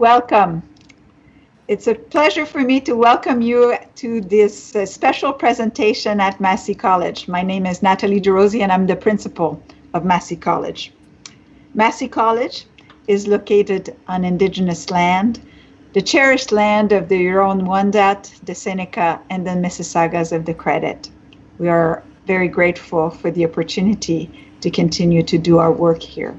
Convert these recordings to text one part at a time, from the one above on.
welcome. It's a pleasure for me to welcome you to this special presentation at Massey College. My name is Nathalie DeRosie and I'm the principal of Massey College. Massey College is located on indigenous land, the cherished land of the Huron-Wendat, the Seneca, and the Mississaugas of the Credit. We are very grateful for the opportunity to continue to do our work here.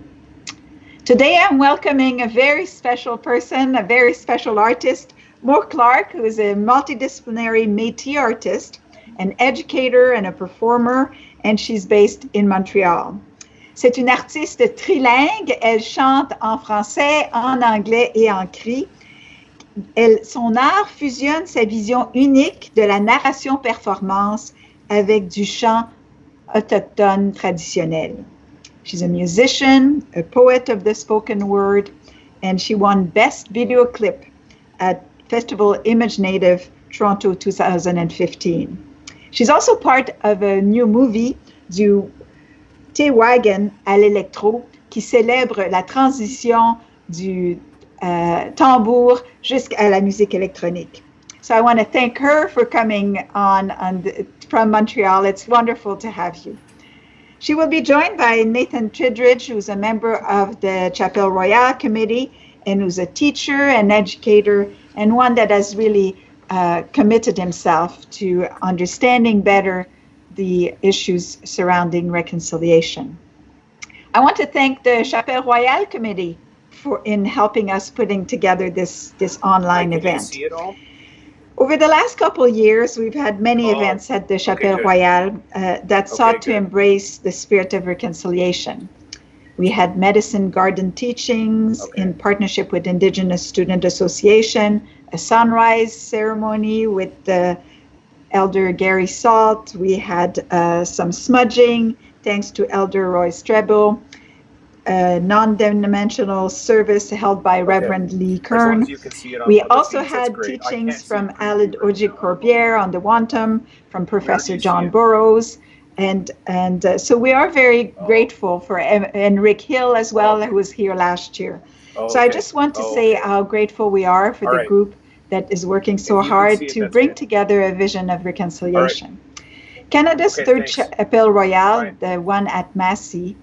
Today I'm welcoming a very special person, a very special artist, Moe Clark, who is a multidisciplinary Métis artist, an educator and a performer, and she's based in Montreal. C'est une artiste trilingue, elle chante en français, en anglais et en cri. Son art fusionne sa vision unique de la narration-performance avec du chant autochtone traditionnel. She's a musician, a poet of the spoken word, and she won Best Video Clip at Festival Image Native Toronto 2015. She's also part of a new movie, du âpihtawikosisâniskwêw à l'électro, qui célèbre la transition du tambour jusqu'à la musique électronique. So I want to thank her for coming from Montreal. It's wonderful to have you. She will be joined by Nathan Tridridge, who's a member of the Chapel Royal Committee and who's a teacher and educator and one that has really committed himself to understanding better the issues surrounding reconciliation. I want to thank the Chapel Royal Committee in helping us putting together this online event. Can you see it all? Over the last couple of years, we've had many events at the Chapel Royal that sought to embrace the spirit of reconciliation. We had medicine garden teachings in partnership with Indigenous Student Association, a sunrise ceremony with the Elder Gary Salt. We had some smudging, thanks to Elder Roy Strebel, a non-dimensional service held by Reverend Lee Kern. We also had teachings from Alid Oji-Corbière on the Wantum, from Professor John Burroughs, and so we are very grateful for Enric Hill as well, who was here last year. So I just want to say how grateful we are for the group that is working so hard to bring together a vision of reconciliation. Canada's third Chapel Royal, the one at Massey,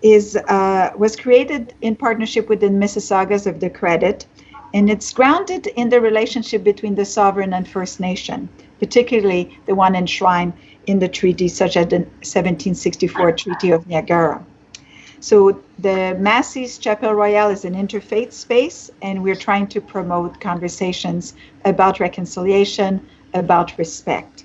was created in partnership with the Mississaugas of the Credit, and it's grounded in the relationship between the sovereign and First Nation, particularly the one enshrined in the treaties such as the 1764 Treaty of Niagara. So the Massey's Chapel Royal is an interfaith space, and we're trying to promote conversations about reconciliation, about respect.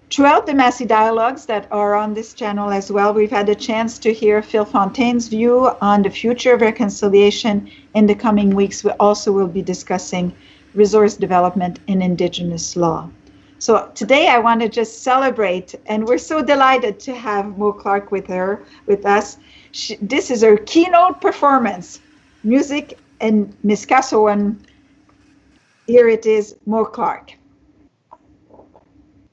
Throughout the Massey dialogues that are on this channel as well, we've had a chance to hear Phil Fontaine's view on the future of reconciliation. In the coming weeks, we also will be discussing resource development in Indigenous law. So today I want to just celebrate, and we're so delighted to have Moe Clark with us. This is her keynote performance, music and miskâsowin. Here it is, Moe Clark.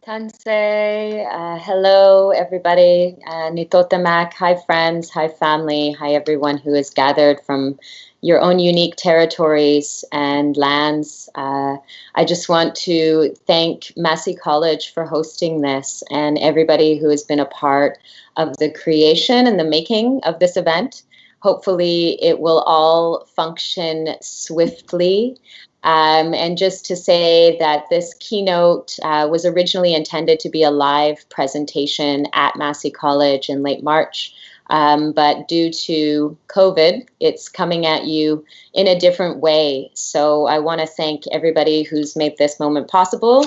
Tansei, hello everybody, Nitotamak, hi friends, hi family, hi everyone who is gathered from your own unique territories and lands. I just want to thank Massey College for hosting this and everybody who has been a part of the creation and the making of this event. Hopefully it will all function swiftly. And just to say that this keynote was originally intended to be a live presentation at Massey College in late March, but due to COVID, it's coming at you in a different way. So I want to thank everybody who's made this moment possible.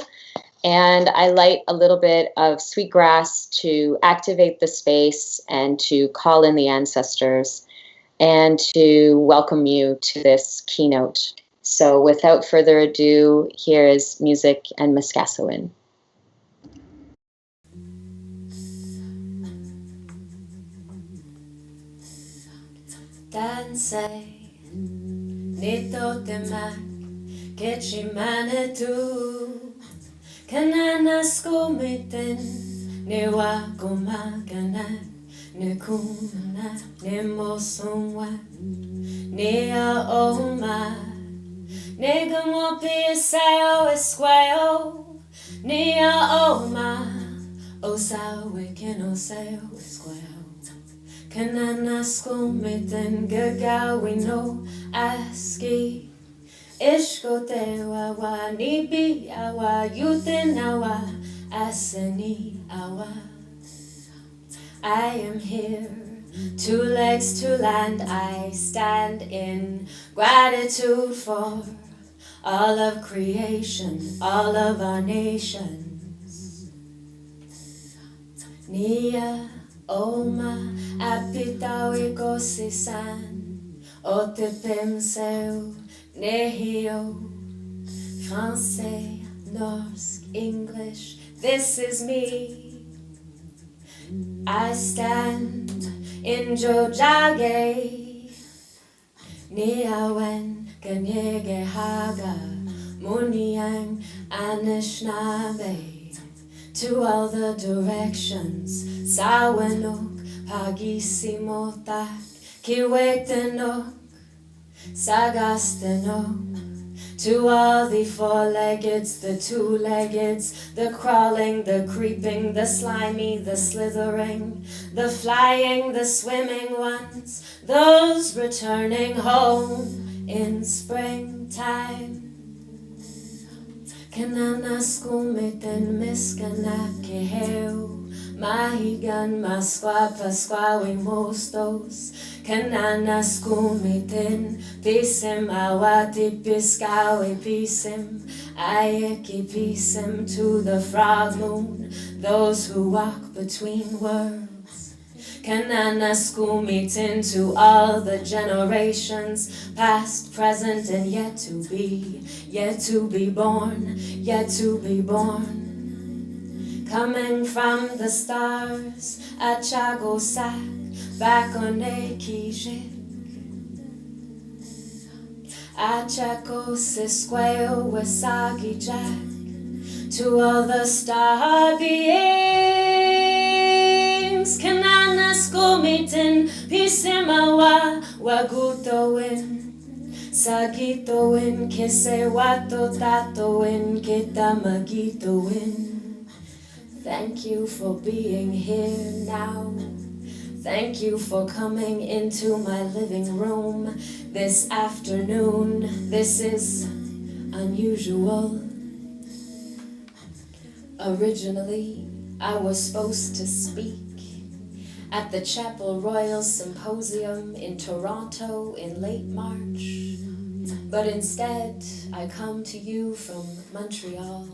And I light a little bit of sweetgrass to activate the space and to call in the ancestors and to welcome you to this keynote. So without further ado, here is music and miskâsowin. Tansei, nitotamak, ketchimanetu, kananaskomitin, nêhiyawêwin, nekuna, nemosongwa, nêhiyawêwin. nêhiyawêwin, kananaskômiten gagawin aski ishkotewa nibi awa yuthin awa asani awa. I am here, 2 legs to land. I stand in gratitude for all of creation, all of our nations. Nia oma âpihtawikosisâniskwêw, nêhiyawêwin, Français, Norse, English, this is me. I stand in Jojage, Niawen, Ganyege Haga, Muniang, Anishinaabe, to all the directions, Sawenok, Pagissimotak, Kiwetenok, Sagastenok. To all the 4-leggeds, the 2-leggeds, the crawling, the creeping, the slimy, the slithering, the flying, the swimming ones, those returning home in springtime. Kananaskômiten miskâsowin, mahigan miskâsowin mostos. Kananaskômiten pisim awati piskawi pisim, ayeki pisim to the frog moon, those who walk between worlds. Kananaskômiten to all the generations, past, present, and yet to be born, yet to be born. Coming from the stars, Achagosak, back on Ekijik, âpihtawikosisâniskwêw, Wesagi Jack, to all the star beings. Kananaskômiten pisimawa wâhkôhtowin, sagitowin, kisewatotatowin, kitamagitowin. Thank you for being here now. Thank you for coming into my living room this afternoon. This is unusual. Originally, I was supposed to speak at the Chapel Royal Symposium in Toronto in late March, but instead I come to you from Montreal,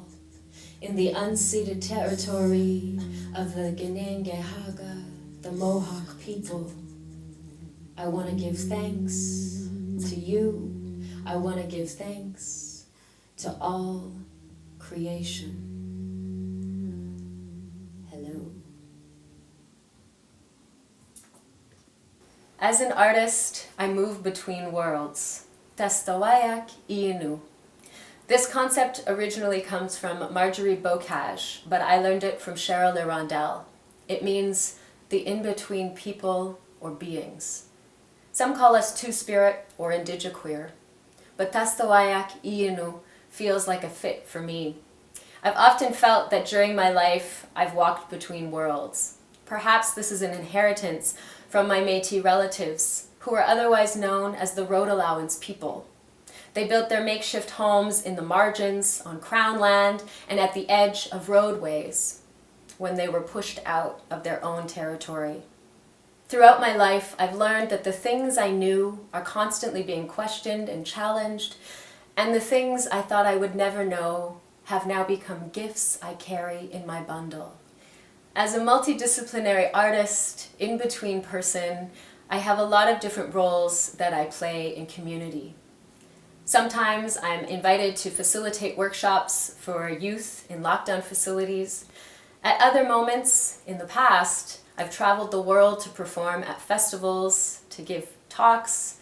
in the unceded territory of the Kanien'kehá:ka, the Mohawk people. I want to give thanks to you. I want to give thanks to all creation. Hello. As an artist, I move between worlds. âpihtawikosisâniskwêw. This concept originally comes from Marjorie Bocage, but I learned it from Cheryl Lirondelle. It means the in-between people or beings. Some call us two-spirit or indigiqueer, but âpihtawikosisâniskwêw feels like a fit for me. I've often felt that during my life, I've walked between worlds. Perhaps this is an inheritance from my Métis relatives, who are otherwise known as the road allowance people. They built their makeshift homes in the margins, on crown land, and at the edge of roadways when they were pushed out of their own territory. Throughout my life, I've learned that the things I knew are constantly being questioned and challenged, and the things I thought I would never know have now become gifts I carry in my bundle. As a multidisciplinary artist, in-between person, I have a lot of different roles that I play in community. Sometimes I'm invited to facilitate workshops for youth in lockdown facilities. At other moments in the past, I've traveled the world to perform at festivals, to give talks,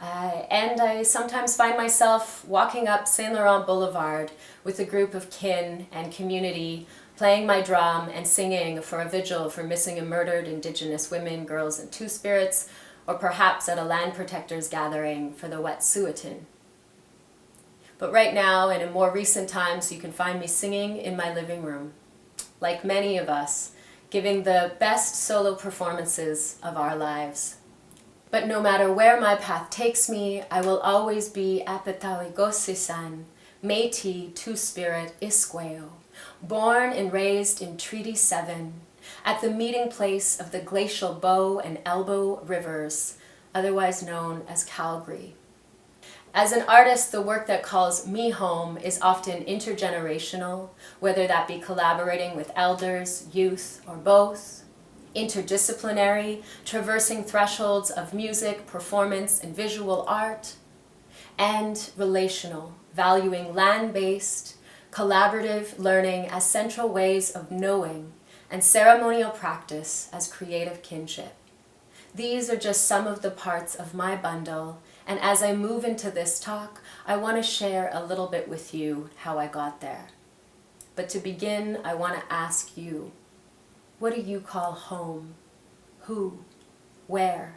and I sometimes find myself walking up Saint Laurent Boulevard with a group of kin and community, playing my drum and singing for a vigil for missing and murdered indigenous women, girls, and two-spirits, or perhaps at a land protectors gathering for the wâhkôhtowin. But right now, and in more recent times, you can find me singing in my living room. Like many of us, giving the best solo performances of our lives. But no matter where my path takes me, I will always be âpihtawikosisâniskwêw, Métis Two-Spirit Iskwêw, born and raised in Treaty 7, at the meeting place of the glacial Bow and Elbow rivers, otherwise known as Calgary. As an artist, the work that calls me home is often intergenerational, whether that be collaborating with elders, youth, or both. Interdisciplinary, traversing thresholds of music, performance, and visual art. And relational, valuing land-based, collaborative learning as central ways of knowing, and ceremonial practice as creative kinship. These are just some of the parts of my bundle, and as I move into this talk, I want to share a little bit with you how I got there. But to begin, I want to ask you, what do you call home? Who? Where?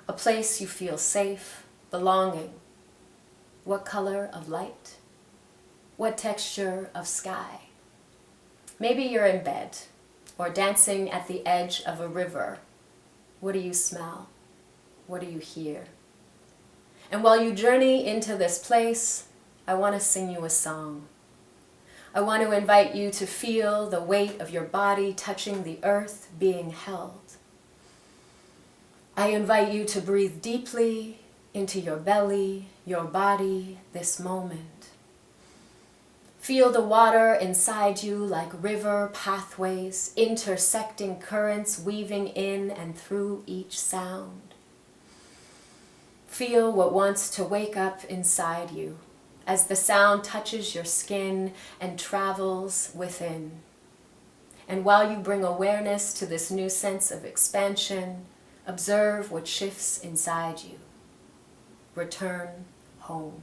A place you feel safe, belonging. What color of light? What texture of sky? Maybe you're in bed, or dancing at the edge of a river. What do you smell? What do you hear? And while you journey into this place, I want to sing you a song. I want to invite you to feel the weight of your body touching the earth, being held. I invite you to breathe deeply into your belly, your body, this moment. Feel the water inside you like river pathways, intersecting currents weaving in and through each sound. Feel what wants to wake up inside you as the sound touches your skin and travels within. And while you bring awareness to this new sense of expansion, observe what shifts inside you. Return home.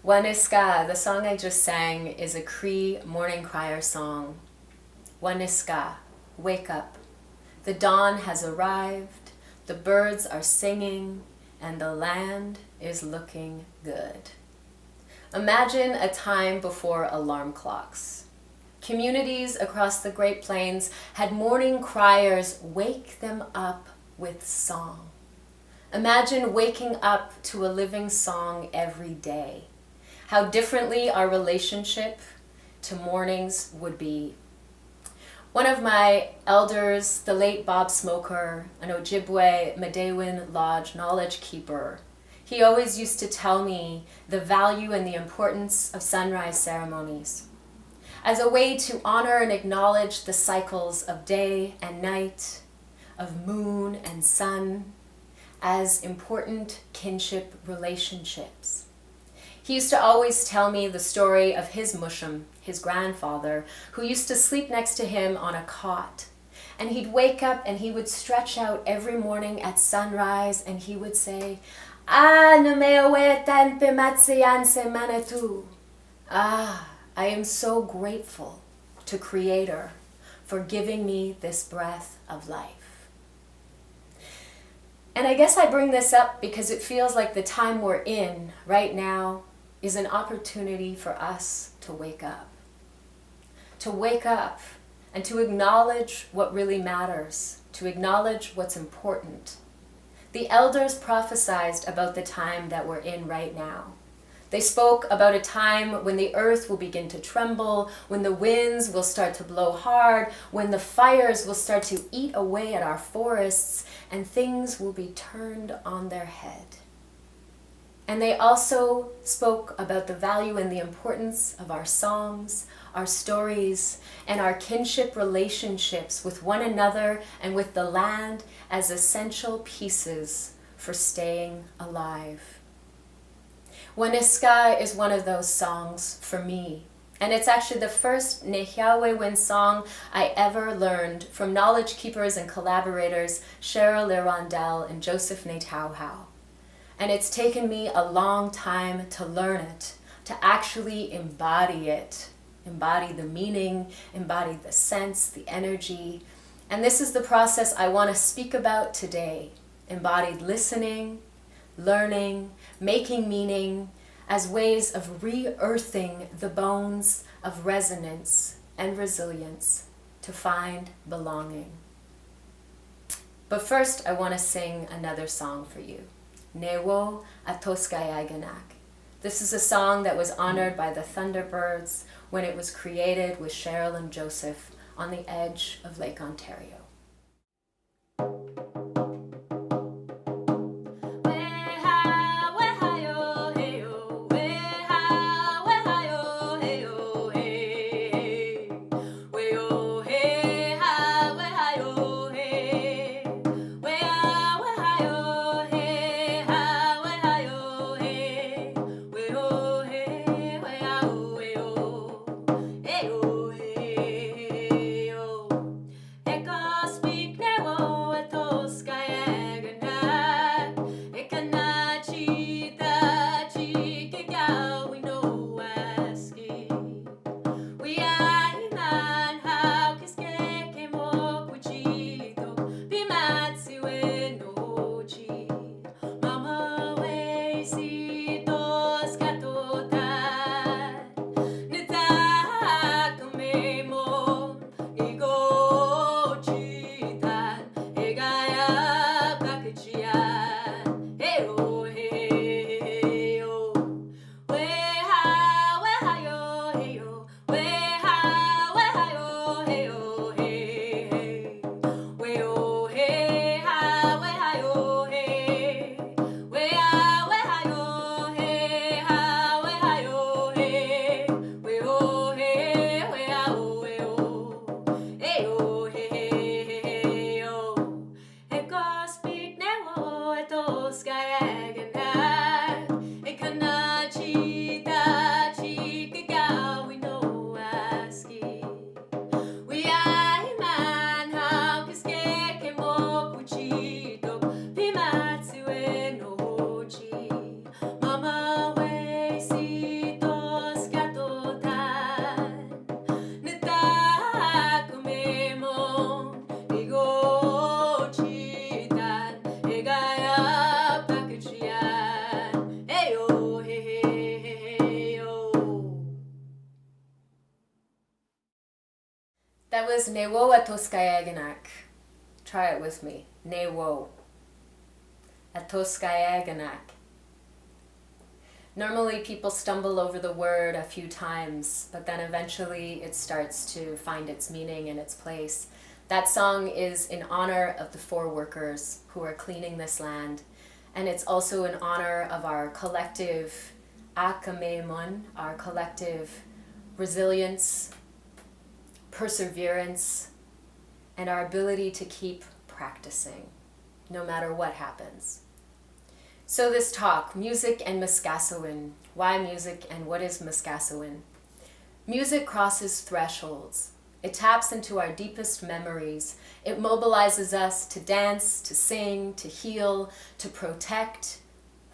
Wâhniska, the song I just sang, is a Cree morning crier song. Wâhniska, wake up. The dawn has arrived, the birds are singing, and the land is looking good. Imagine a time before alarm clocks. Communities across the Great Plains had morning criers wake them up with song. Imagine waking up to a living song every day. How differently our relationship to mornings would be. One of my elders, the late Bob Smoker, an Ojibwe Medewin Lodge knowledge keeper, he always used to tell me the value and the importance of sunrise ceremonies as a way to honor and acknowledge the cycles of day and night, of moon and sun, as important kinship relationships. He used to always tell me the story of his mushum, his grandfather, who used to sleep next to him on a cot. And he'd wake up and he would stretch out every morning at sunrise and he would say, I am so grateful to Creator for giving me this breath of life. And I guess I bring this up because it feels like the time we're in right now is an opportunity for us to wake up. To wake up and to acknowledge what really matters, to acknowledge what's important. The elders prophesied about the time that we're in right now. They spoke about a time when the earth will begin to tremble, when the winds will start to blow hard, when the fires will start to eat away at our forests, and things will be turned on their head. And they also spoke about the value and the importance of our songs, our stories, and our kinship relationships with one another and with the land as essential pieces for staying alive. Wâhniska is one of those songs for me, and it's actually the first nêhiyawêwin song I ever learned from knowledge keepers and collaborators Cheryl Lirondell and Joseph Nêhiyawêwin. And it's taken me a long time to learn it, to actually embody it, embody the meaning, embody the sense, the energy. And this is the process I want to speak about today, embodied listening, learning, making meaning as ways of re-earthing the bones of resonance and resilience to find belonging. But first, I want to sing another song for you, âpihtawikosisâniskwêw. This is a song that was honored by the Thunderbirds when it was created with Cheryl and Joseph on the edge of Lake Ontario. That was nêhiyawêwin. Try it with me. Nêhiyawêwin. Normally people stumble over the word a few times, but then eventually it starts to find its meaning and its place. That song is in honor of the 4 workers who are cleaning this land, and it's also in honor of our collective âpihtawikosisâniskwêw, our collective resilience, perseverance, and our ability to keep practicing, no matter what happens. So this talk, music and miskâsowin. Why music and what is miskâsowin? Music crosses thresholds. It taps into our deepest memories. It mobilizes us to dance, to sing, to heal, to protect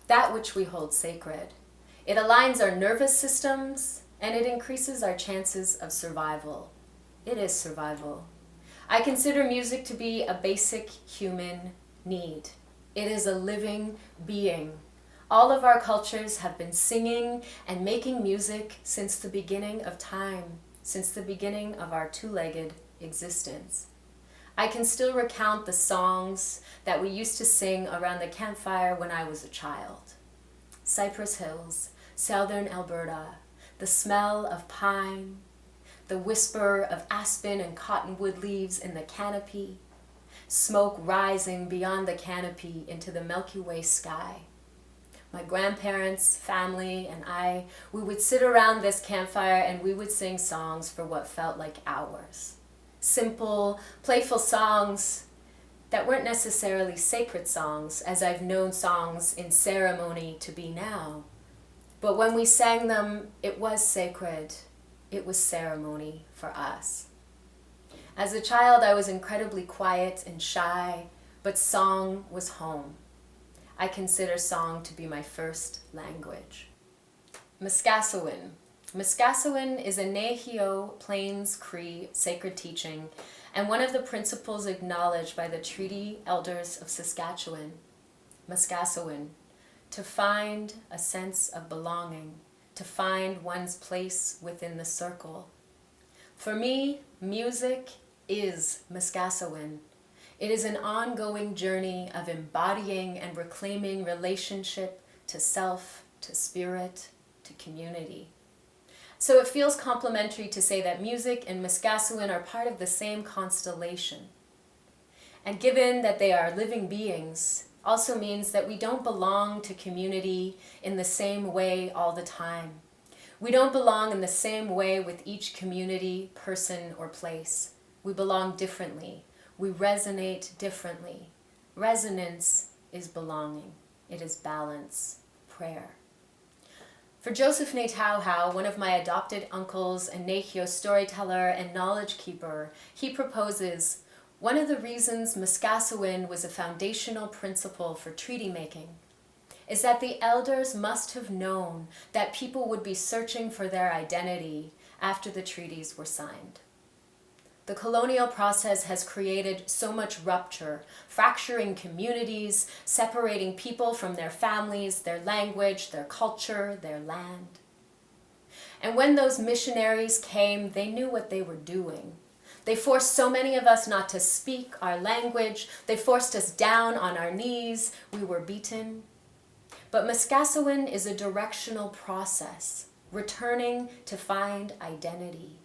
that which we hold sacred. It aligns our nervous systems and it increases our chances of survival. It is survival. I consider music to be a basic human need. It is a living being. All of our cultures have been singing and making music since the beginning of time, since the beginning of our 2-legged existence. I can still recount the songs that we used to sing around the campfire when I was a child. Cypress Hills, southern Alberta, the smell of pine, the whisper of aspen and cottonwood leaves in the canopy, smoke rising beyond the canopy into the Milky Way sky. My grandparents, family, and I, we would sit around this campfire and we would sing songs for what felt like hours. Simple, playful songs that weren't necessarily sacred songs, as I've known songs in ceremony to be now. But when we sang them, it was sacred. It was ceremony for us. As a child, I was incredibly quiet and shy, but song was home. I consider song to be my first language. Miskâsowin. Miskâsowin is a Nêhiyawêwin Plains Cree sacred teaching and one of the principles acknowledged by the Treaty Elders of Saskatchewan. Miskâsowin, to find a sense of belonging, to find one's place within the circle. For me, music is miskâsowin. It is an ongoing journey of embodying and reclaiming relationship to self, to spirit, to community. So it feels complementary to say that music and miskâsowin are part of the same constellation. And given that they are living beings, also means that we don't belong to community in the same way all the time. We don't belong in the same way with each community, person, or place. We belong differently. We resonate differently. Resonance is belonging. It is balance, prayer. For Joseph Nêhiyawêwin, one of my adopted uncles and Nêhiyaw storyteller and knowledge keeper, he proposes, one of the reasons miskâsowin was a foundational principle for treaty making is that the elders must have known that people would be searching for their identity after the treaties were signed. The colonial process has created so much rupture, fracturing communities, separating people from their families, their language, their culture, their land. And when those missionaries came, they knew what they were doing. They forced so many of us not to speak our language. They forced us down on our knees. We were beaten. But miskâsowin is a directional process, returning to find identity.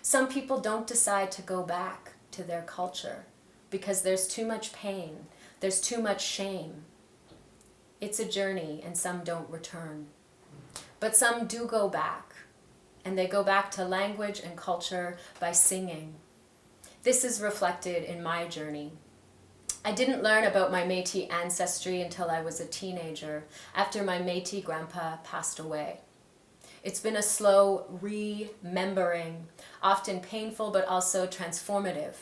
Some people don't decide to go back to their culture because there's too much pain, there's too much shame. It's a journey and some don't return. But some do go back, and they go back to language and culture by singing. This is reflected in my journey. I didn't learn about my Métis ancestry until I was a teenager, after my Métis grandpa passed away. It's been a slow remembering, often painful but also transformative.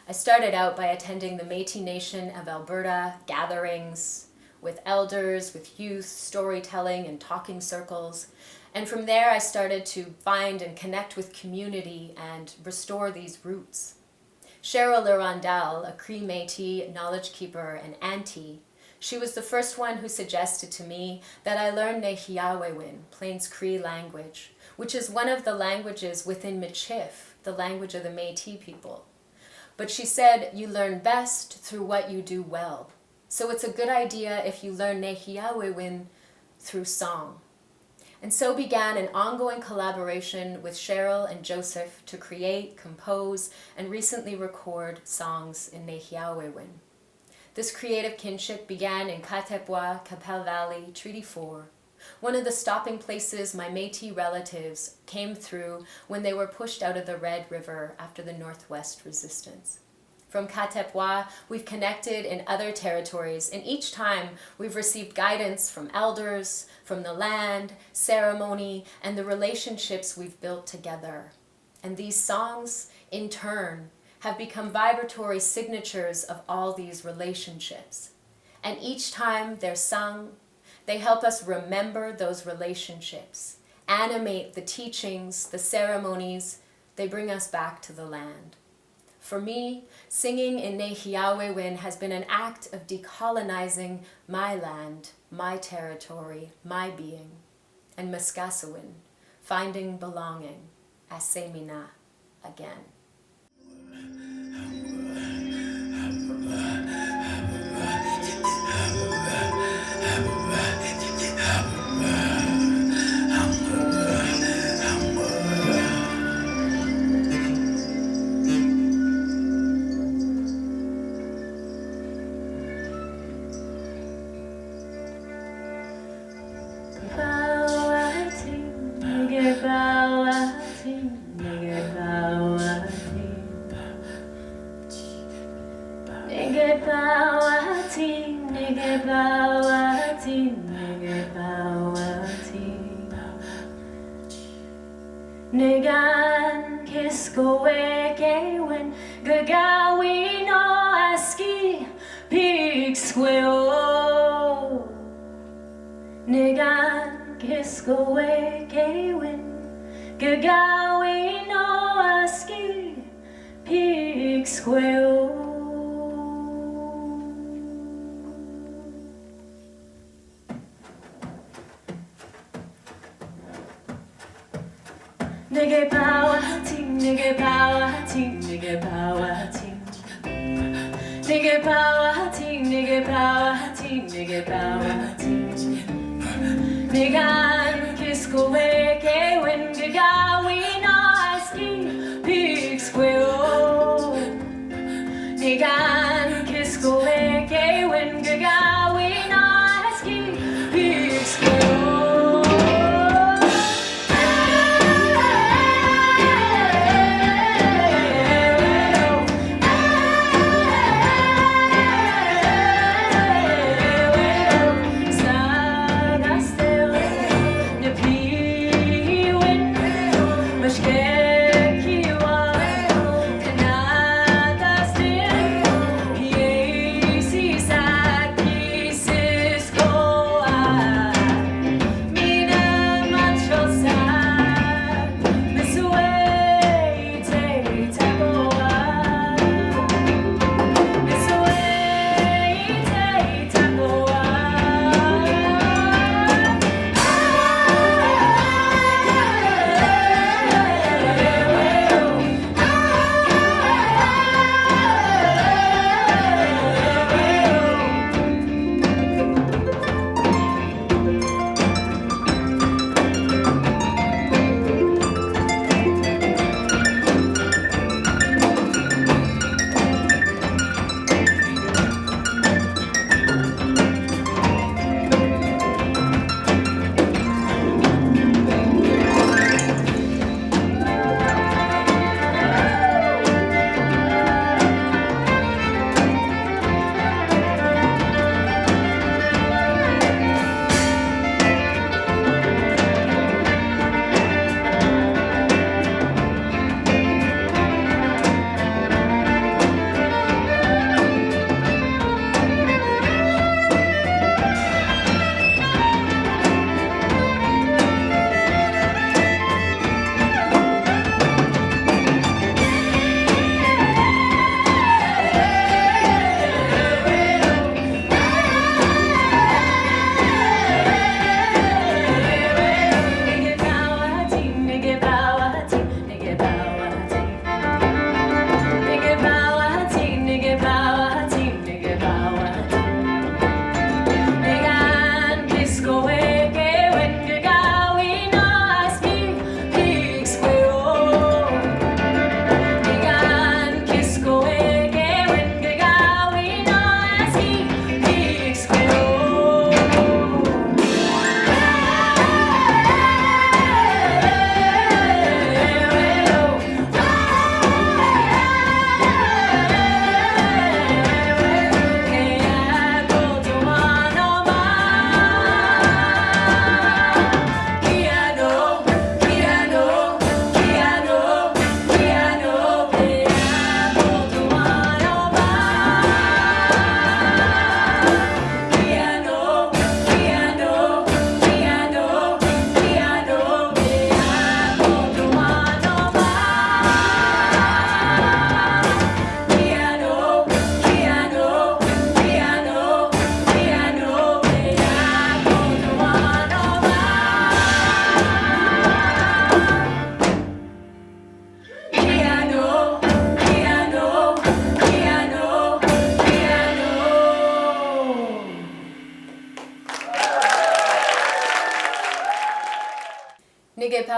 I started out by attending the Métis Nation of Alberta gatherings with elders, with youth, storytelling and talking circles. And from there I started to find and connect with community and restore these roots. Cheryl Lerondelle, a Cree Métis knowledge keeper and auntie, she was the first one who suggested to me that I learn nêhiyawêwin, Plains Cree language, which is one of the languages within Michif, the language of the Métis people. But she said, you learn best through what you do well. So it's a good idea if you learn nêhiyawêwin through song. And so began an ongoing collaboration with Cheryl and Joseph to create, compose, and recently record songs in nêhiyawêwin. This creative kinship began in Katepwa, Capel Valley, Treaty 4, one of the stopping places my Métis relatives came through when they were pushed out of the Red River after the Northwest Resistance. From Katepwa, we've connected in other territories, and each time we've received guidance from elders, from the land, ceremony, and the relationships we've built together. And these songs, in turn, have become vibratory signatures of all these relationships. And each time they're sung, they help us remember those relationships, animate the teachings, the ceremonies. They bring us back to the land. For me, singing in nêhiyawêwin has been an act of decolonizing my land, my territory, my being, and miskâsowin, finding belonging, asemina, again. Negan kiskowin gagawi no aski pigsquew. Negan kiskowin gagawi no aski pigsquew. Nigga power ting, nigga power ting, nigga power ting. Nigga power ting, nigga power ting, nigga power ting. Nigga kisko weke when gaga we no aski pigsquew. Nigga kisko weke when gaga we no aski pigsquew.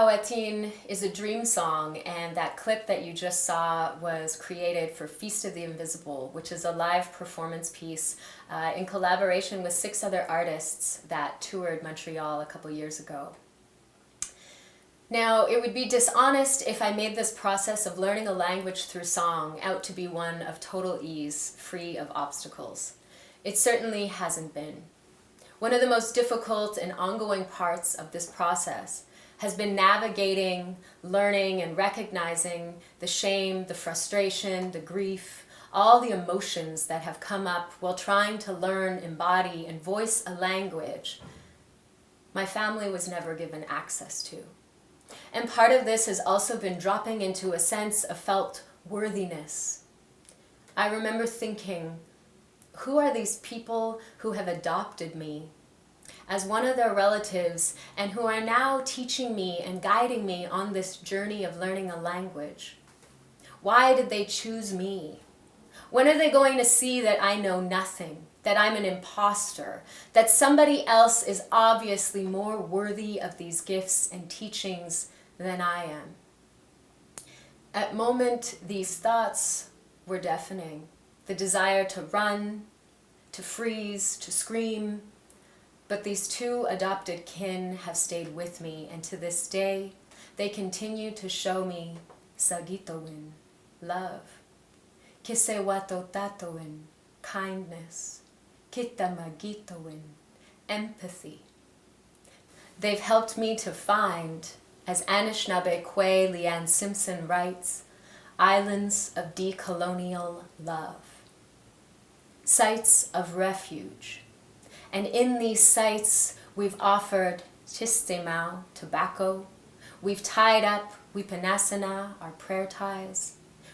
âpihtawikosisâniskwêw is a dream song, and that clip that you just saw was created for Feast of the Invisible, which is a live performance piece in collaboration with 6 other artists that toured Montreal a couple years ago. Now, it would be dishonest if I made this process of learning a language through song out to be one of total ease, free of obstacles. It certainly hasn't been. One of the most difficult and ongoing parts of this process has been navigating, learning, and recognizing the shame, the frustration, the grief, all the emotions that have come up while trying to learn, embody, and voice a language my family was never given access to. And part of this has also been dropping into a sense of felt worthiness. I remember thinking, who are these people who have adopted me as one of their relatives and who are now teaching me and guiding me on this journey of learning a language? Why did they choose me? When are they going to see that I know nothing, that I'm an imposter, that somebody else is obviously more worthy of these gifts and teachings than I am? At moment, these thoughts were deafening. The desire to run, to freeze, to scream. But these 2 adopted kin have stayed with me, and to this day, they continue to show me wâhkôhtowin, love, wâhkôhtowin, kindness, âpihtawikosisâniskwêw, empathy. They've helped me to find, as Anishinaabe Leanne Simpson writes, islands of decolonial love, sites of refuge. And in these sites, we've offered chistemau, tobacco. We've tied up wipanasana, our prayer ties.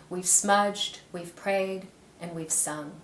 We've smudged, we've prayed, and we've sung.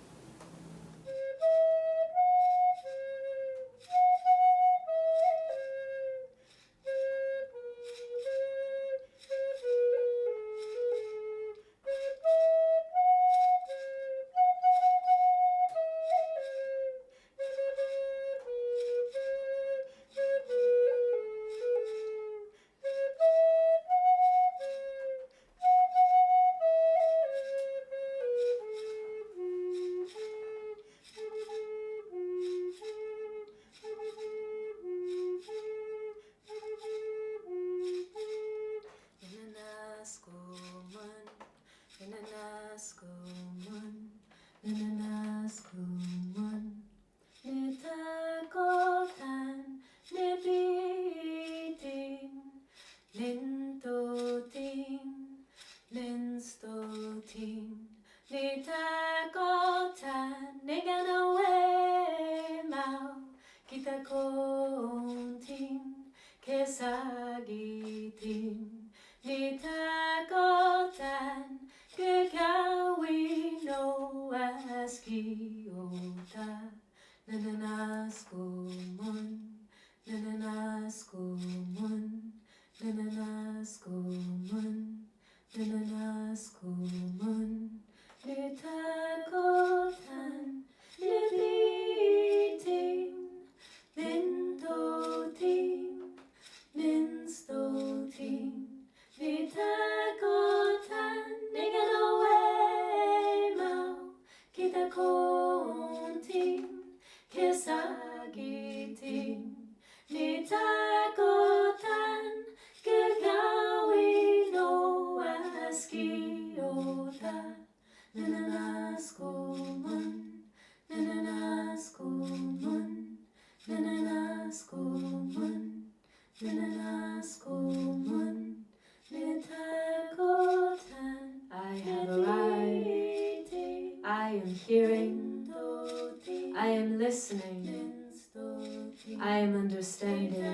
I am understanding.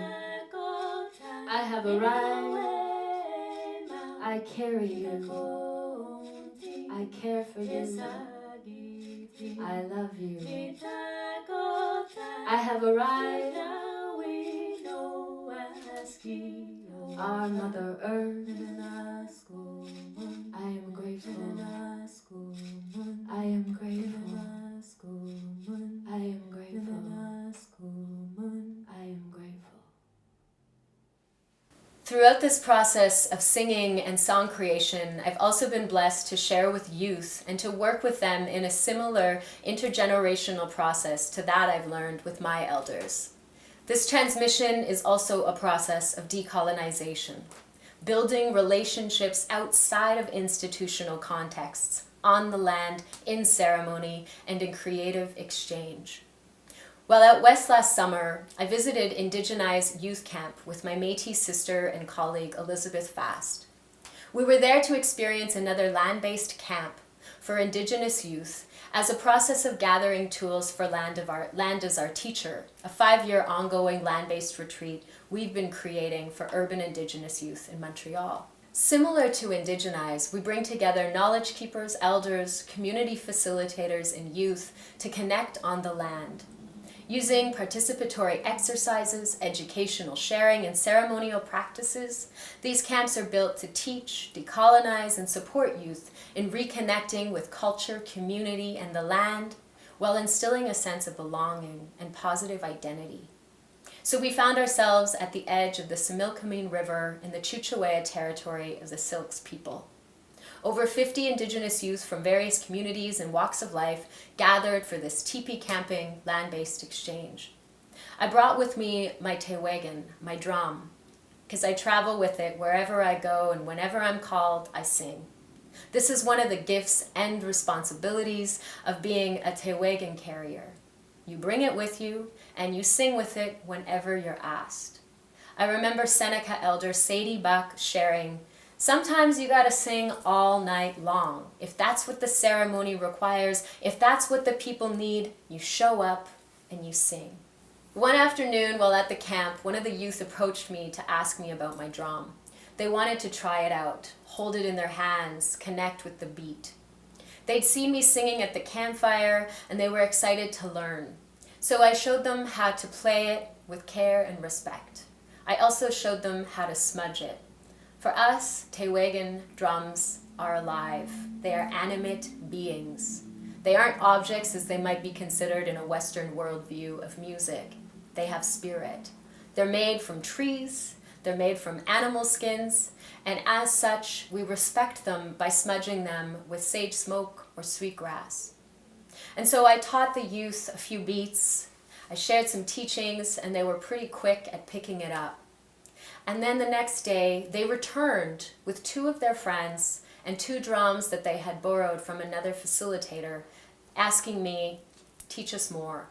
I have arrived. I carry you. I care for you. I love you. I have arrived. Our Mother Earth. I am grateful. I am grateful. I am grateful. I am grateful. Throughout this process of singing and song creation, I've also been blessed to share with youth and to work with them in a similar intergenerational process to that I've learned with my elders. This transmission is also a process of decolonization, building relationships outside of institutional contexts, on the land, in ceremony, and in creative exchange. While out west last summer, I visited Indigenized Youth Camp with my Métis sister and colleague Elizabeth Fast. We were there to experience another land-based camp for Indigenous youth as a process of gathering tools for Land as Our Teacher, a 5-year ongoing land-based retreat we've been creating for urban Indigenous youth in Montreal. Similar to Indigenize, we bring together knowledge keepers, elders, community facilitators, and youth to connect on the land. Using participatory exercises, educational sharing, and ceremonial practices, these camps are built to teach, decolonize, and support youth in reconnecting with culture, community, and the land, while instilling a sense of belonging and positive identity. So we found ourselves at the edge of the Similkameen River in the Chukchiwea territory of the Syilx people. Over 50 Indigenous youth from various communities and walks of life gathered for this teepee camping, land-based exchange. I brought with me my âpihtawikosisâniskwêw, my drum, because I travel with it wherever I go, and whenever I'm called, I sing. This is one of the gifts and responsibilities of being a âpihtawikosisâniskwêw carrier. You bring it with you, and you sing with it whenever you're asked. I remember Seneca elder Sadie Buck sharing, "Sometimes you gotta sing all night long. If that's what the ceremony requires, if that's what the people need, you show up and you sing." One afternoon while at the camp, one of the youth approached me to ask me about my drum. They wanted to try it out, hold it in their hands, connect with the beat. They'd seen me singing at the campfire and they were excited to learn. So I showed them how to play it with care and respect. I also showed them how to smudge it. For us, âpihtawikosisâniskwêw drums are alive. They are animate beings. They aren't objects as they might be considered in a Western worldview of music. They have spirit. They're made from trees, they're made from animal skins, and as such, we respect them by smudging them with sage smoke or sweetgrass. And so I taught the youth a few beats, I shared some teachings, and they were pretty quick at picking it up. And then the next day, they returned with 2 of their friends and 2 drums that they had borrowed from another facilitator, asking me, "Teach us more."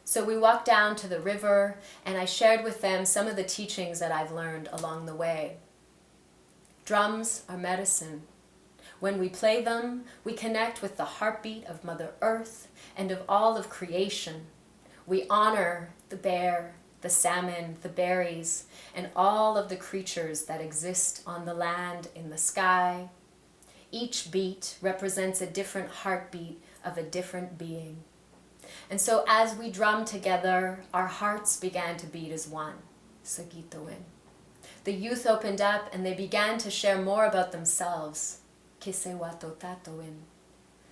So we walked down to the river, and I shared with them some of the teachings that I've learned along the way. Drums are medicine. When we play them, we connect with the heartbeat of Mother Earth and of all of creation. We honor the bear, the salmon, the berries, and all of the creatures that exist on the land, in the sky. Each beat represents a different heartbeat of a different being. And so as we drummed together, our hearts began to beat as one. Sagitowin. The youth opened up and they began to share more about themselves. Kisewatotowin.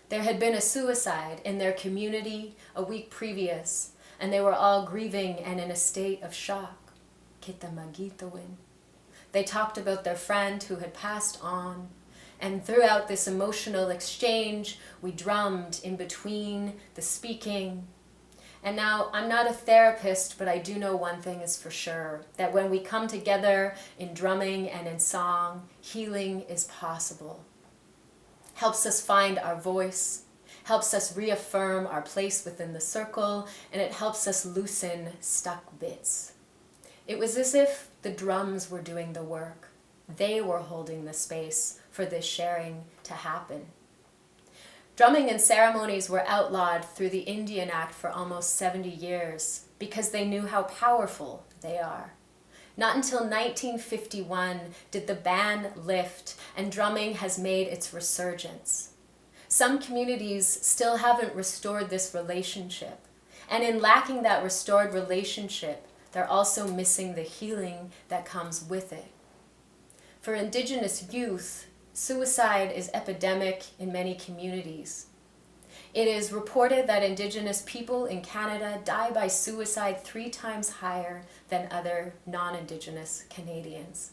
There had been a suicide in their community a week previous, and they were all grieving and in a state of shock. Kitamagitowin. They talked about their friend who had passed on, and throughout this emotional exchange, we drummed in between the speaking. And now, I'm not a therapist, but I do know one thing is for sure, that when we come together in drumming and in song, healing is possible. Helps us find our voice, helps us reaffirm our place within the circle, and it helps us loosen stuck bits. It was as if the drums were doing the work. They were holding the space for this sharing to happen. Drumming and ceremonies were outlawed through the Indian Act for almost 70 years because they knew how powerful they are. Not until 1951 did the ban lift and drumming has made its resurgence. Some communities still haven't restored this relationship, and in lacking that restored relationship, they're also missing the healing that comes with it. For Indigenous youth, suicide is epidemic in many communities. It is reported that Indigenous people in Canada die by suicide 3 times higher than other non-Indigenous Canadians.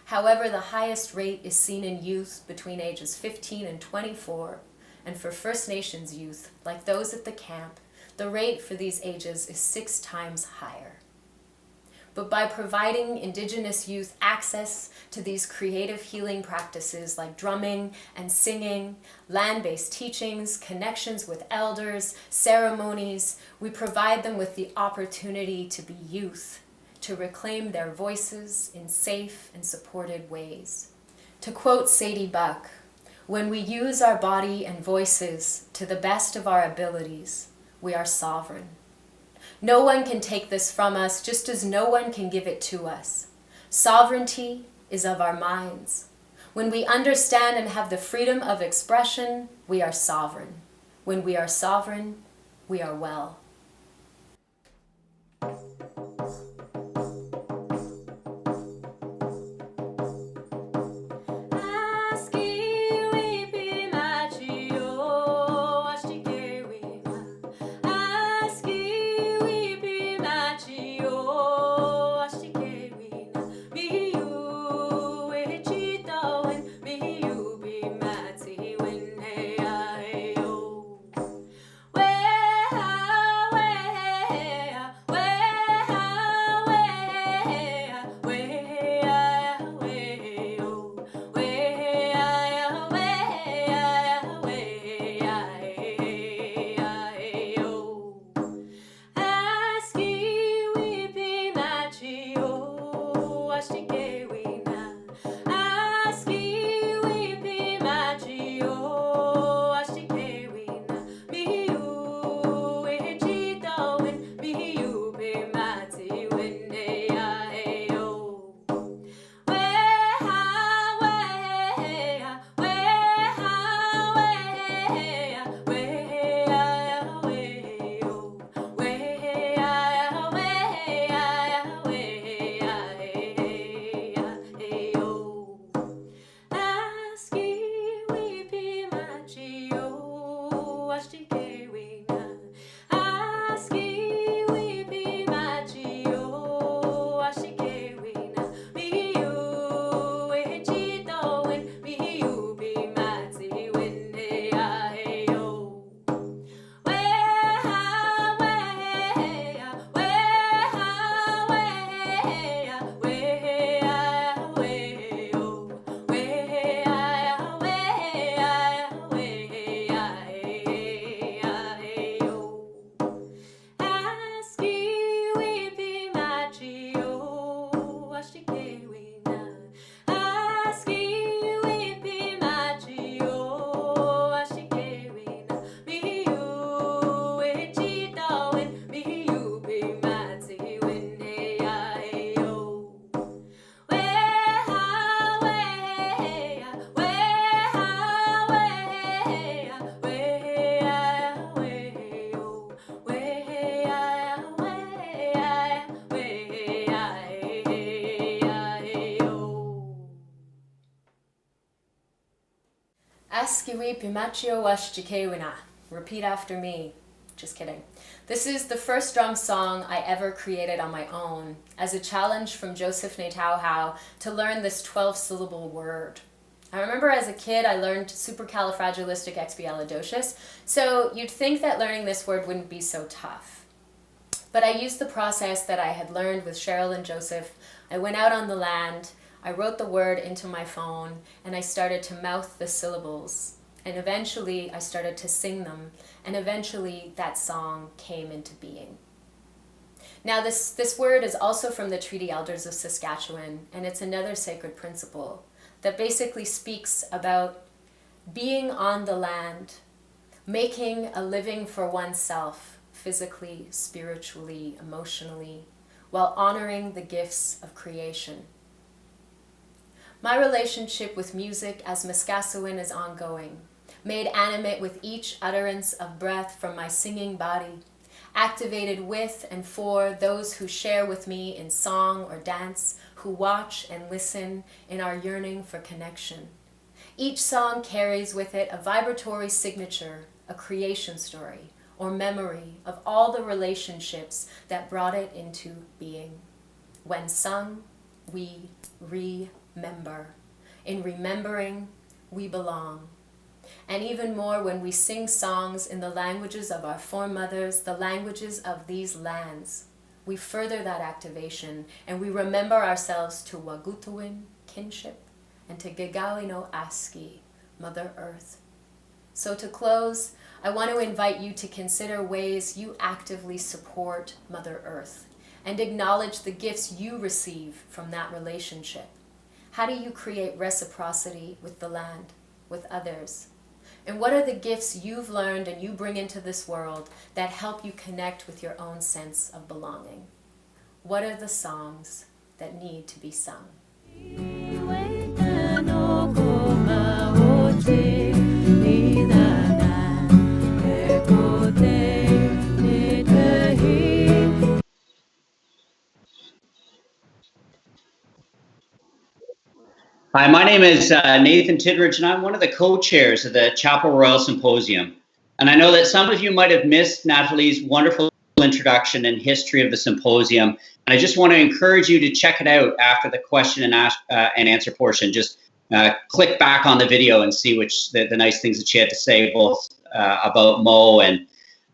However, the highest rate is seen in youth between ages 15 and 24, and for First Nations youth, like those at the camp, the rate for these ages is 6 times higher. But by providing Indigenous youth access to these creative healing practices like drumming and singing, land-based teachings, connections with elders, ceremonies, we provide them with the opportunity to be youth, to reclaim their voices in safe and supported ways. To quote Sadie Buck, "When we use our body and voices to the best of our abilities, we are sovereign. No one can take this from us, just as no one can give it to us. Sovereignty is of our minds. When we understand and have the freedom of expression, we are sovereign. When we are sovereign, we are well." Repeat after me. Just kidding. This is the first drum song I ever created on my own as a challenge from Joseph Nêhiyawêwin to learn this 12-syllable word. I remember as a kid I learned supercalifragilisticexpialidocious, so you'd think that learning this word wouldn't be so tough. But I used the process that I had learned with Cheryl and Joseph. I went out on the land, I wrote the word into my phone, and I started to mouth the syllables. And eventually I started to sing them, and eventually that song came into being. Now this word is also from the Treaty Elders of Saskatchewan, and it's another sacred principle that basically speaks about being on the land, making a living for oneself, physically, spiritually, emotionally, while honoring the gifts of creation. My relationship with music as miskâsowin is ongoing, made animate with each utterance of breath from my singing body, activated with and for those who share with me in song or dance, who watch and listen in our yearning for connection. Each song carries with it a vibratory signature, a creation story, or memory of all the relationships that brought it into being. When sung, we member. In remembering, we belong. And even more when we sing songs in the languages of our foremothers, the languages of these lands, we further that activation and we remember ourselves to wâhkôhtowin, kinship, and to gegawino aski, Mother Earth. So to close, I want to invite you to consider ways you actively support Mother Earth and acknowledge the gifts you receive from that relationship. How do you create reciprocity with the land, with others? And what are the gifts you've learned and you bring into this world that help you connect with your own sense of belonging? What are the songs that need to be sung? Hi, my name is Nathan Tidridge, and I'm one of the co-chairs of the Chapel Royal Symposium. And I know that some of you might have missed Natalie's wonderful introduction and history of the symposium. And I just want to encourage you to check it out after the question and answer portion. Just click back on the video and see the nice things that she had to say, both about Moe and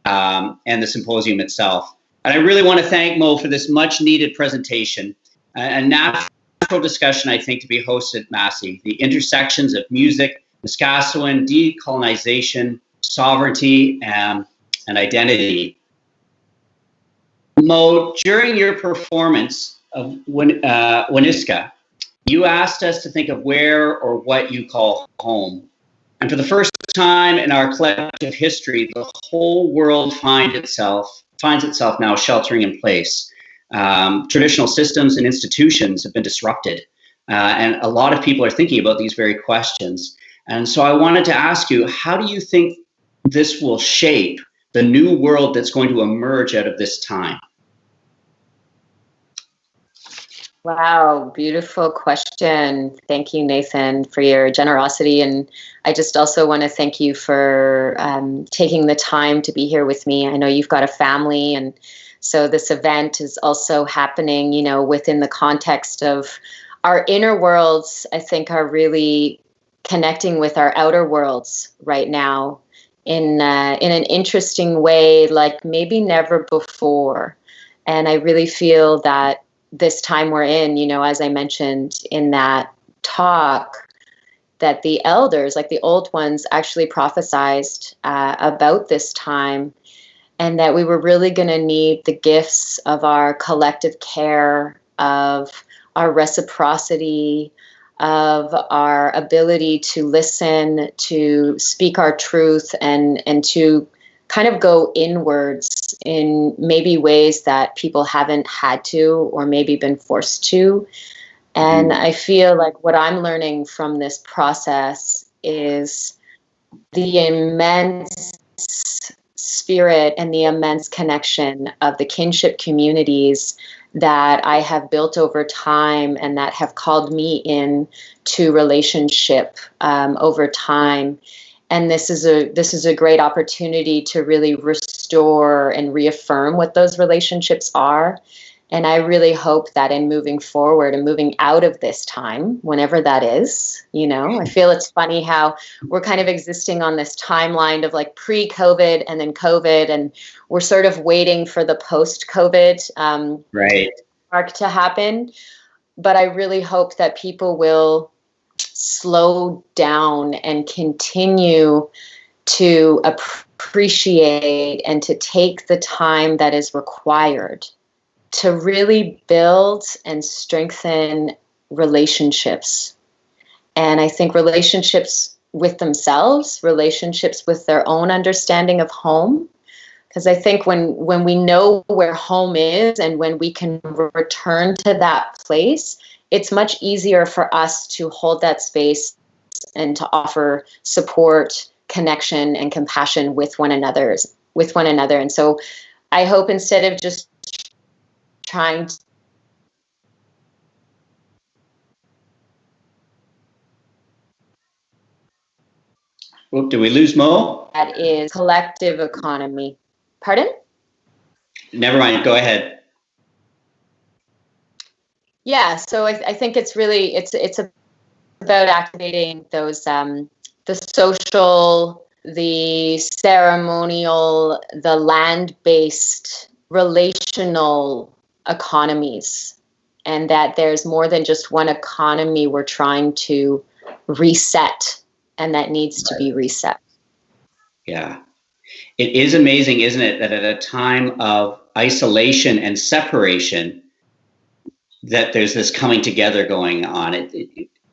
the symposium itself. And I really want to thank Moe for this much needed presentation. And natural discussion, I think, to be hosted at Massey, the intersections of music, miskâsowin, decolonization, sovereignty, and identity. Moe, during your performance of Wâhkôhtowin, you asked us to think of where or what you call home. And for the first time in our collective history, the whole world finds itself now sheltering in place. Traditional systems and institutions have been disrupted. And a lot of people are thinking about these very questions. And so I wanted to ask you, how do you think this will shape the new world that's going to emerge out of this time? Wow, beautiful question. Thank you, Nathan, for your generosity. And I just also want to thank you for taking the time to be here with me. I know you've got a family, and so this event is also happening, you know, within the context of our inner worlds, I think, are really connecting with our outer worlds right now in an interesting way, like maybe never before. And I really feel that this time we're in, you know, as I mentioned in that talk, that the elders, like the old ones, actually prophesized about this time, and that we were really going to need the gifts of our collective care, of our reciprocity, of our ability to listen, to speak our truth, and to kind of go inwards in maybe ways that people haven't had to or maybe been forced to. And I feel like what I'm learning from this process is the immense spirit and the immense connection of the kinship communities that I have built over time and that have called me in to relationship over time. And this is a great opportunity to really restore and reaffirm what those relationships are. And I really hope that in moving forward and moving out of this time, whenever that is, you know, I feel it's funny how we're kind of existing on this timeline of like pre-COVID and then COVID, and we're sort of waiting for the post-COVID arc to happen. But I really hope that people will slow down and continue to appreciate and to take the time that is required to really build and strengthen relationships. And I think relationships with themselves, relationships with their own understanding of home. Because I think when we know where home is and when we can return to that place, it's much easier for us to hold that space and to offer support, connection, and compassion with one another. And so I hope instead of just trying to Oop, did we lose Moe? that is collective economy. Pardon? Never mind, go ahead. Yeah, so I think it's really, it's about activating those, the social, the ceremonial, the land-based relational economies, and that there's more than just one economy we're trying to reset, and that needs to be reset. Yeah. It is amazing, isn't it, that at a time of isolation and separation, that there's this coming together going on.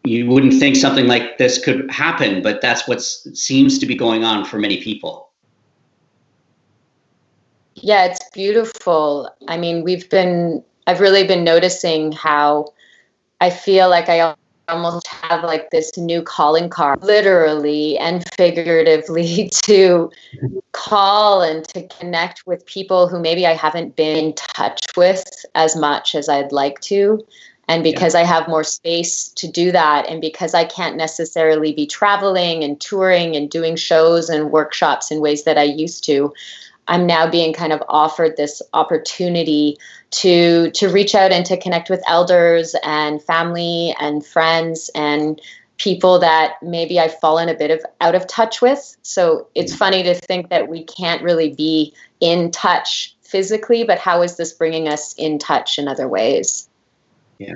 You wouldn't think something like this could happen, but that's what seems to be going on for many people. Yeah, it's beautiful. I mean, I've really been noticing how I feel like I almost have like this new calling card, literally and figuratively, to call and to connect with people who maybe I haven't been in touch with as much as I'd like to. And because I have more space to do that, and because I can't necessarily be traveling and touring and doing shows and workshops in ways that I used to, I'm now being kind of offered this opportunity to reach out and to connect with elders and family and friends and people that maybe I've fallen a bit out of touch with. So it's funny to think that we can't really be in touch physically, but how is this bringing us in touch in other ways? Yeah.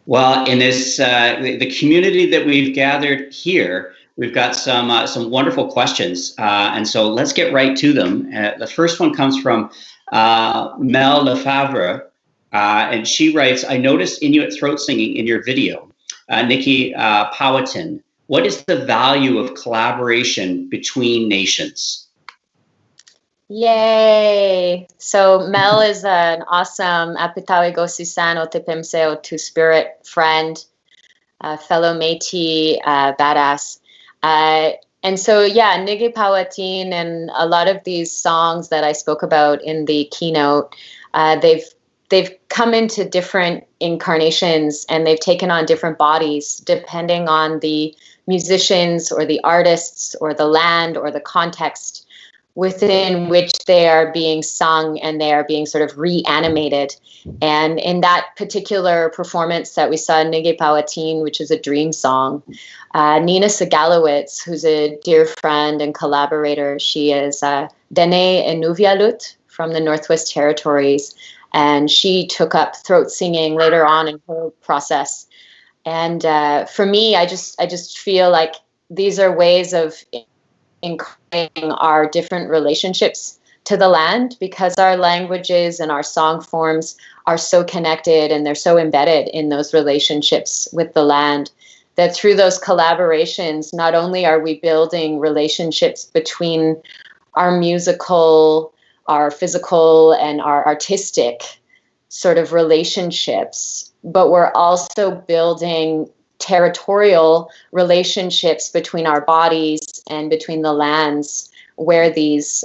Well, in this the community that we've gathered here, we've got some wonderful questions, and so let's get right to them. The first one comes from Mel Lefebvre, and she writes, "I noticed Inuit throat singing in your video, nêhiyawêwin. What is the value of collaboration between nations?" Yay! So Mel is an awesome âpihtawikosisâniskwêw two-spirit friend, fellow Métis, badass. And so, yeah, nêhiyawêwin and a lot of these songs that I spoke about in the keynote, they've come into different incarnations, and they've taken on different bodies depending on the musicians or the artists or the land or the context within which they are being sung, and they are being sort of reanimated. And in that particular performance that we saw in nêhiyawêwin, which is a dream song, Nina Segalowitz, who's a dear friend and collaborator, she is Dene Inuvialut from the Northwest Territories, and she took up throat singing later on in her process. And for me, I just feel like these are ways of including our different relationships to the land, because our languages and our song forms are so connected and they're so embedded in those relationships with the land, that through those collaborations, not only are we building relationships between our musical, our physical, and our artistic sort of relationships, but we're also building territorial relationships between our bodies and between the lands where these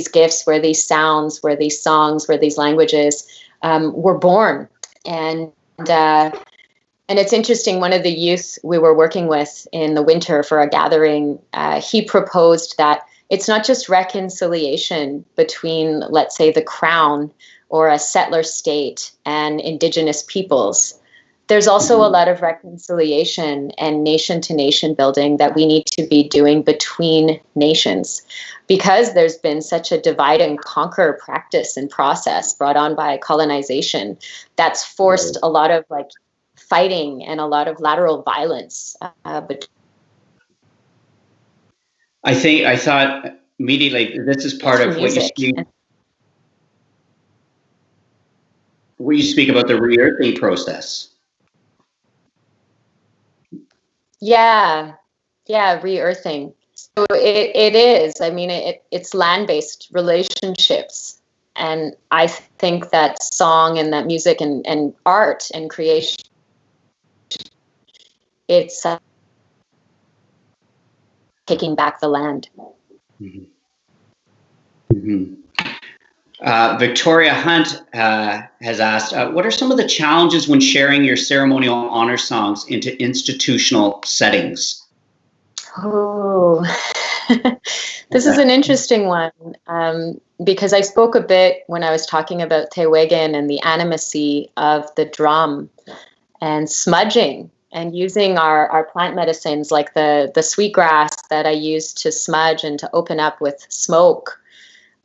gifts, where these sounds, where these songs, where these languages were born. And it's interesting, one of the youth we were working with in the winter for a gathering, he proposed that it's not just reconciliation between, let's say, the crown or a settler state and indigenous peoples. There's also a lot of reconciliation and nation-to-nation building that we need to be doing between nations, because there's been such a divide and conquer practice and process brought on by colonization that's forced a lot of like fighting and a lot of lateral violence. I thought immediately this is part of what you speak about, the re-earthing process. Yeah, re-earthing. So it is. I mean, it's land-based relationships, and I think that song and that music and art and creation, it's taking back the land. Mm-hmm. Mm-hmm. Victoria Hunt has asked, what are some of the challenges when sharing your ceremonial honor songs into institutional settings? Oh, This is an interesting one because I spoke a bit when I was talking about âpihtawikosisâniskwêw and the animacy of the drum and smudging and using our plant medicines like the sweetgrass that I use to smudge and to open up with smoke.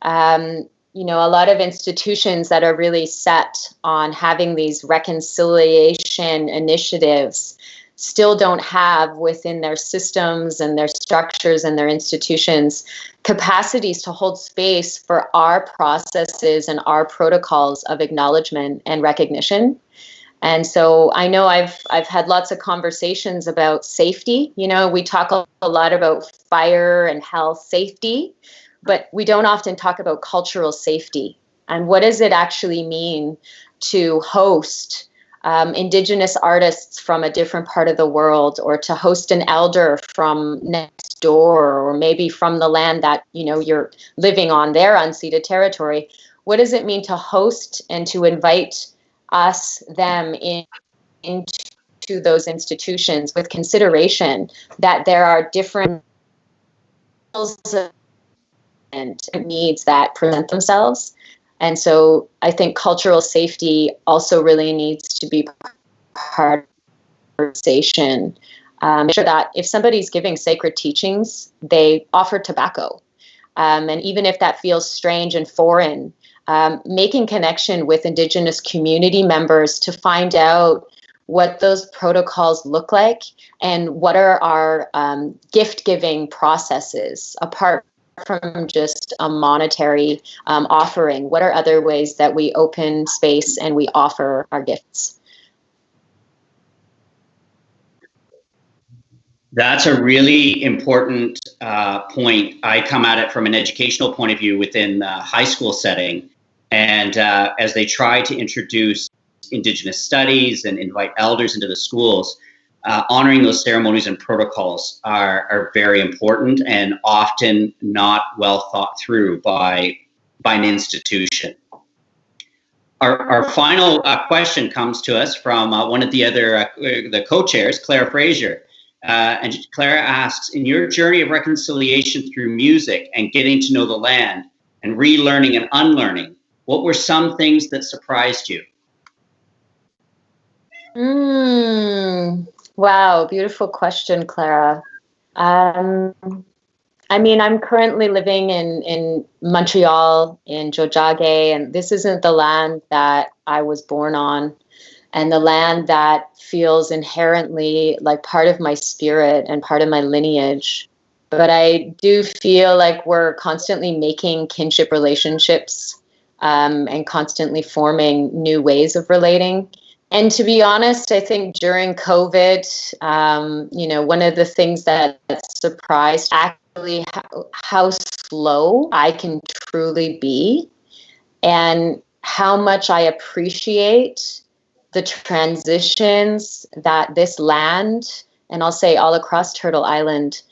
You know, a lot of institutions that are really set on having these reconciliation initiatives still don't have within their systems and their structures and their institutions capacities to hold space for our processes and our protocols of acknowledgement and recognition. And so I know I've had lots of conversations about safety. You know, we talk a lot about fire and health safety, but we don't often talk about cultural safety. And what does it actually mean to host indigenous artists from a different part of the world, or to host an elder from next door, or maybe from the land that, you know, you're living on their unceded territory? What does it mean to host and to invite them into those institutions with consideration that there are different and needs that present themselves? And so I think cultural safety also really needs to be part of the conversation. Make sure that if somebody's giving sacred teachings, they offer tobacco. And even if that feels strange and foreign, making connection with Indigenous community members to find out what those protocols look like and what are our gift-giving processes apart from just a monetary offering. What are other ways that we open space and we offer our gifts? That's a really important point. I come at it from an educational point of view within the high school setting. And as they try to introduce Indigenous studies and invite elders into the schools, honoring those ceremonies and protocols are very important and often not well thought through by an institution. Our final question comes to us from one of the co-chairs, Claire Fraser. And Claire asks, in your journey of reconciliation through music and getting to know the land and relearning and unlearning, what were some things that surprised you? Wow, beautiful question, Clara. I mean, I'm currently living in Montreal, in Tiohtià:ke, and this isn't the land that I was born on, and the land that feels inherently like part of my spirit and part of my lineage. But I do feel like we're constantly making kinship relationships and constantly forming new ways of relating. And to be honest, I think during COVID, you know, one of the things that surprised actually how slow I can truly be and how much I appreciate the transitions that this land, and I'll say all across Turtle Island,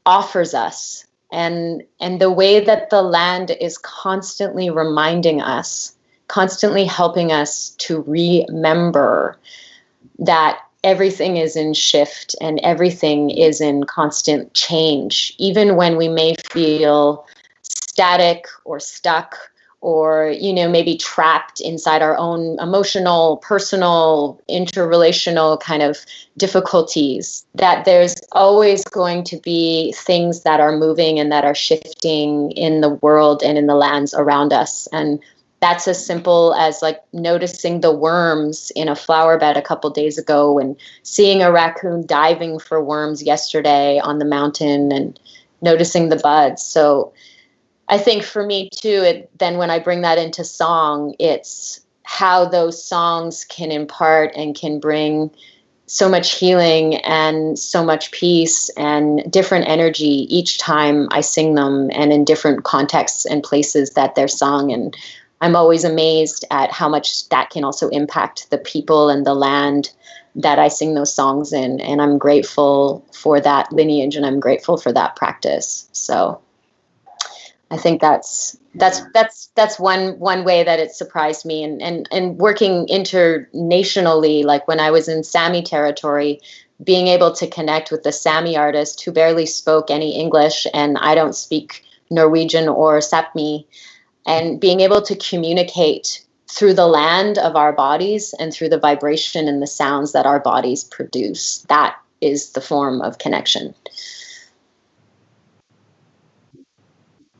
offers us. And the way that the land is constantly reminding us, constantly helping us to remember that everything is in shift and everything is in constant change, even when we may feel static or stuck or, you know, maybe trapped inside our own emotional, personal, interrelational kind of difficulties, that there's always going to be things that are moving and that are shifting in the world and in the lands around us. And that's as simple as like noticing the worms in a flower bed a couple days ago and seeing a raccoon diving for worms yesterday on the mountain and noticing the buds. So I think for me too, then when I bring that into song, it's how those songs can impart and can bring so much healing and so much peace and different energy each time I sing them, and in different contexts and places that they're sung. And I'm always amazed at how much that can also impact the people and the land that I sing those songs in. And I'm grateful for that lineage and I'm grateful for that practice. So I think that's one way that it surprised me, and working internationally, like when I was in Sami territory, being able to connect with the Sami artist who barely spoke any English, and I don't speak Norwegian or Sapmi, and being able to communicate through the land of our bodies and through the vibration and the sounds that our bodies produce. That is the form of connection.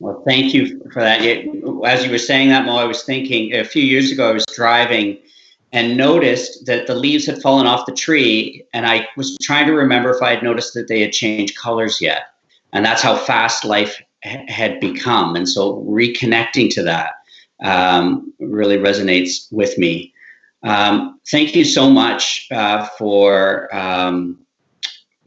Well, thank you for that. As you were saying that, Mo, I was thinking a few years ago, I was driving and noticed that the leaves had fallen off the tree. And I was trying to remember if I had noticed that they had changed colors yet. And that's how fast life had become. And so reconnecting to that really resonates with me. Thank you so much for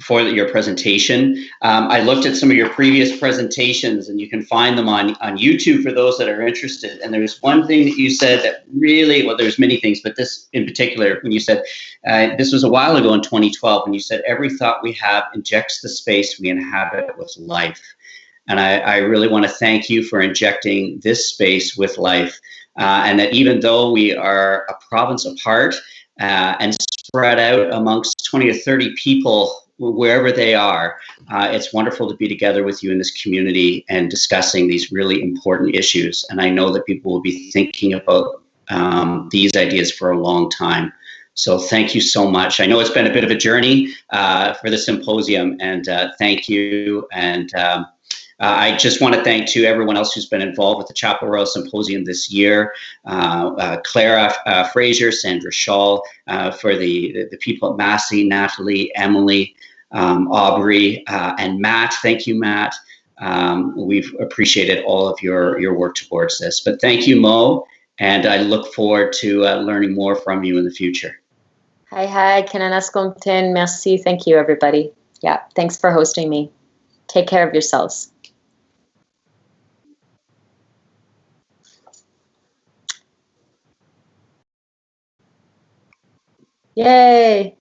your presentation. I looked at some of your previous presentations, and you can find them on YouTube for those that are interested. And there was one thing that you said that really, well, there's many things, but this in particular, when you said, this was a while ago in 2012, when you said, every thought we have injects the space we inhabit with life. And I really want to thank you for injecting this space with life. And that even though we are a province apart and spread out amongst 20 or 30 people, wherever they are, it's wonderful to be together with you in this community and discussing these really important issues. And I know that people will be thinking about these ideas for a long time. So thank you so much. I know it's been a bit of a journey for the symposium, and thank you. And I just want to thank to everyone else who's been involved with the Chapel Royal Symposium this year, Clara Fraser, Sandra Shaw, for the people at Massey, Natalie, Emily, Aubrey, and Matt. Thank you, Matt. We've appreciated all of your work towards this. But thank you, Mo, and I look forward to learning more from you in the future. Hi, kinanaskomtin. Merci. Thank you, everybody. Yeah, thanks for hosting me. Take care of yourselves. Yay!